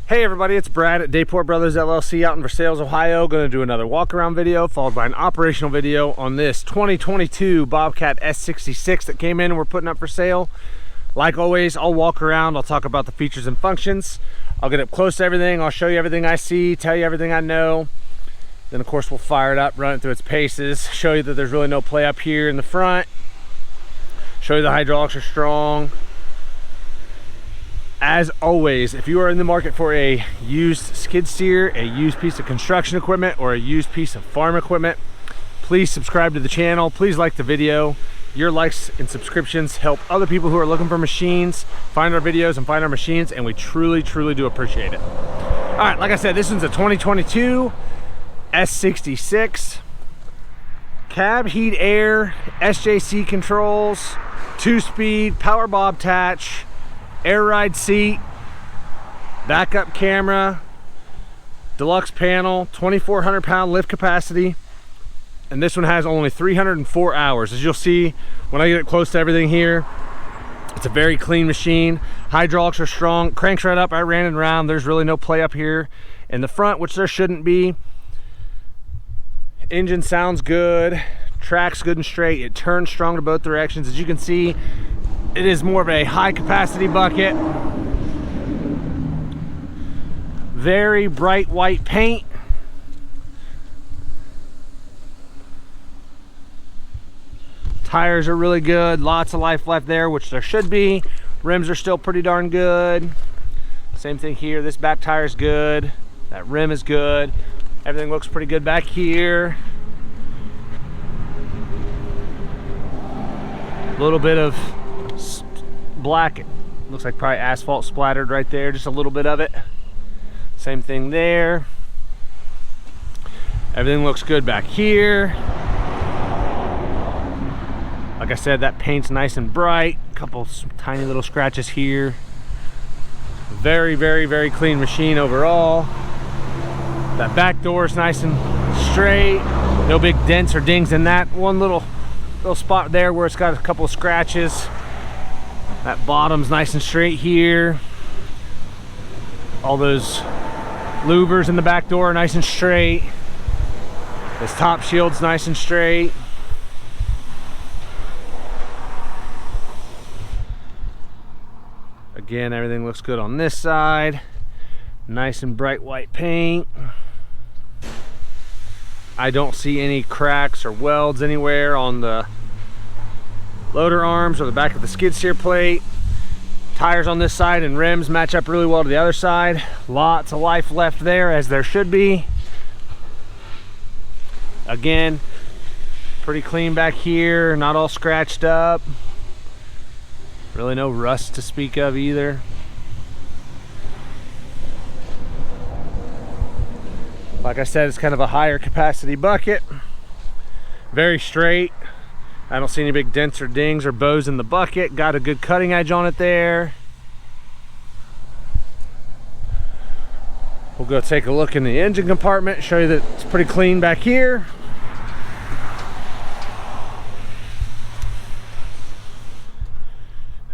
Hey everybody, it's Brad at Dayport Brothers LLC out in Versailles, Ohio. Going to do another walk around video followed by an operational video on this 2022 Bobcat S66 that came in and we're putting up for sale. Like always, I'll walk around, I'll talk about the features and functions. I'll get up close to everything, I'll show you everything I see, tell you everything I know. Then of course we'll fire it up, run it through its paces, show you that there's really no play up here in the front, show you the hydraulics are strong. As always, if you are in the market for a used skid steer, a used piece of construction equipment, or a used piece of farm equipment, please subscribe to the channel. Please like the video. Your likes and subscriptions help other people who are looking for machines find our videos and find our machines, and we truly do appreciate it. All right, like I said, this one's a 2022 S66. Cab heat air, SJC controls, 2-speed, power Bobtach, air ride seat, backup camera, deluxe panel, 2,400 pound lift capacity, and this one has only 304 hours. As you'll see when I get it close to everything here, it's a very clean machine. Hydraulics are strong, cranks right up. I ran it around. There's really no play up here in the front, which there shouldn't be. Engine sounds good, tracks good and straight, it turns strong to both directions. As you can see, it is more of a high capacity bucket. Very bright white paint. Tires are really good, lots of life left there, which there should be. Rims are still pretty darn good. Same thing here, this back tire is good. That rim is good. Everything looks pretty good back here. A little bit of black, looks like probably asphalt splattered right there, just a little bit of it. Same thing there. Everything looks good back here. Like I said, that paint's nice and bright. A couple tiny little scratches here. Very clean machine overall. That back door is nice and straight. No big dents or dings in that one little spot there where it's got a couple of scratches. That bottom's nice and straight here. All those louvers in the back door are nice and straight. This top shield's nice and straight. Again, everything looks good on this side. Nice and bright white paint. I don't see any cracks or welds anywhere on the loader arms or the back of the skid steer plate. Tires on this side and rims match up really well to the other side. Lots of life left there, as there should be. Again, pretty clean back here, not all scratched up. Really no rust to speak of either. Like I said, it's kind of a higher capacity bucket. Very straight. I don't see any big dents or dings or bows in the bucket. Got a good cutting edge on it there. We'll go take a look in the engine compartment, show you that it's pretty clean back here.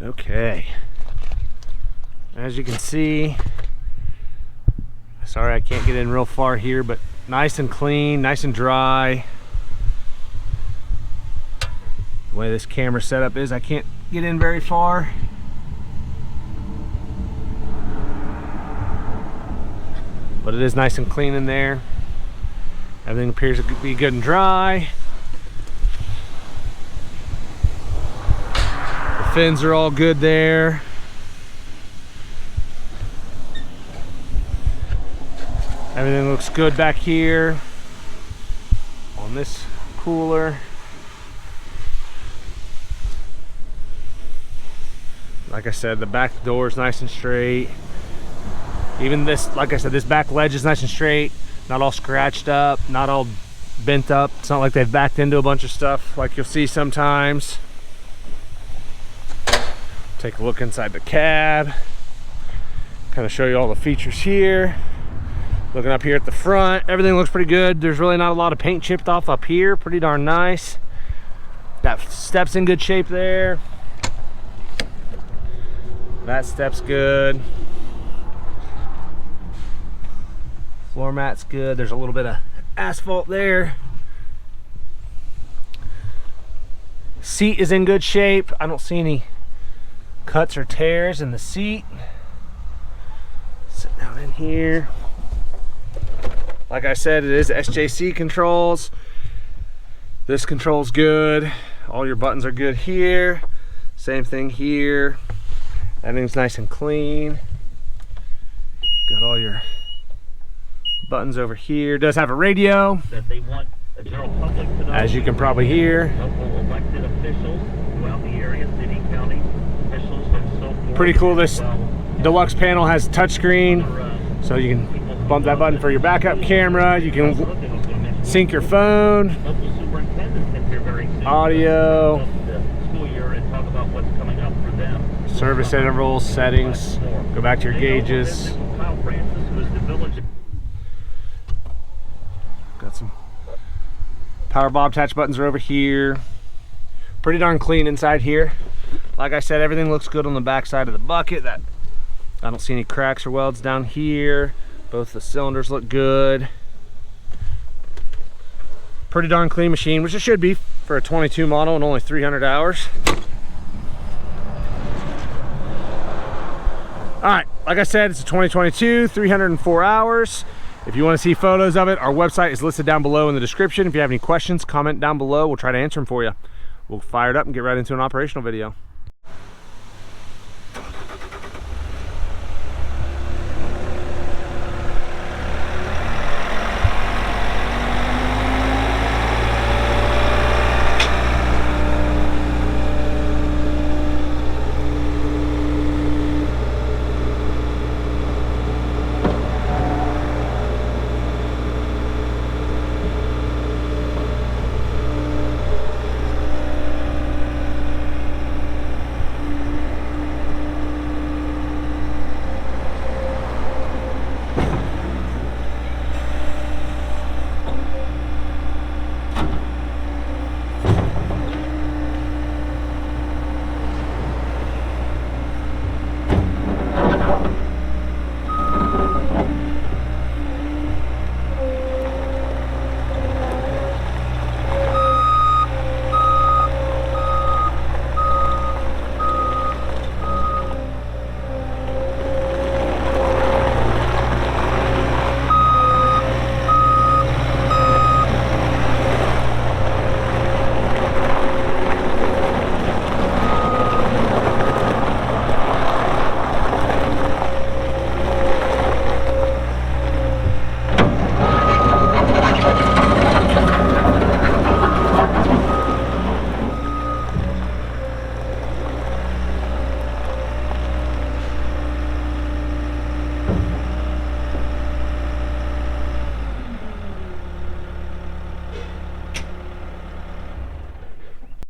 Okay. As you can see, sorry I can't get in real far here, but nice and clean, nice and dry. The way this camera setup is, I can't get in very far. But it is nice and clean in there. Everything appears to be good and dry. The fins are all good there. Everything looks good back here on this cooler. Like I said, the back door is nice and straight. Even this, like I said, this back ledge is nice and straight. Not all scratched up, not all bent up. It's not like they've backed into a bunch of stuff like you'll see sometimes. Take a look inside the cab. Kind of show you all the features here. Looking up here at the front, everything looks pretty good. There's really not a lot of paint chipped off up here. Pretty darn nice. That step's in good shape there. That step's good. Floor mat's good. There's a little bit of asphalt there. Seat is in good shape. I don't see any cuts or tears in the seat. Sit down in here. Like I said, it is SJC controls. This control's good. All your buttons are good here. Same thing here. Everything's nice and clean. Got all your buttons over here. Does have a radio, that they want the general public to know, as you can probably hear. local elected officials throughout the area, city, county officials, and so forth. Pretty cool. This Deluxe Panel has touchscreen, so you can bump that button for your backup camera. You can sync your phone, Local superintendents in here very soon. audio, The school year and talk about what's coming up for them. service intervals, settings. Go back to your gauges. Kyle Francis, who is the village. Got some power Bobtach buttons are over here. Pretty darn clean inside here. Like I said, everything looks good on the back side of the bucket. That I don't see any cracks or welds down here. Both the cylinders look good. Pretty darn clean machine, which it should be for a 22 model and only 300 hours. All right, like I said, it's a 2022, 304 hours. If you want to see photos of it, our website is listed down below in the description. If you have any questions, comment down below. We'll try to answer them for you. We'll fire it up and get right into an operational video.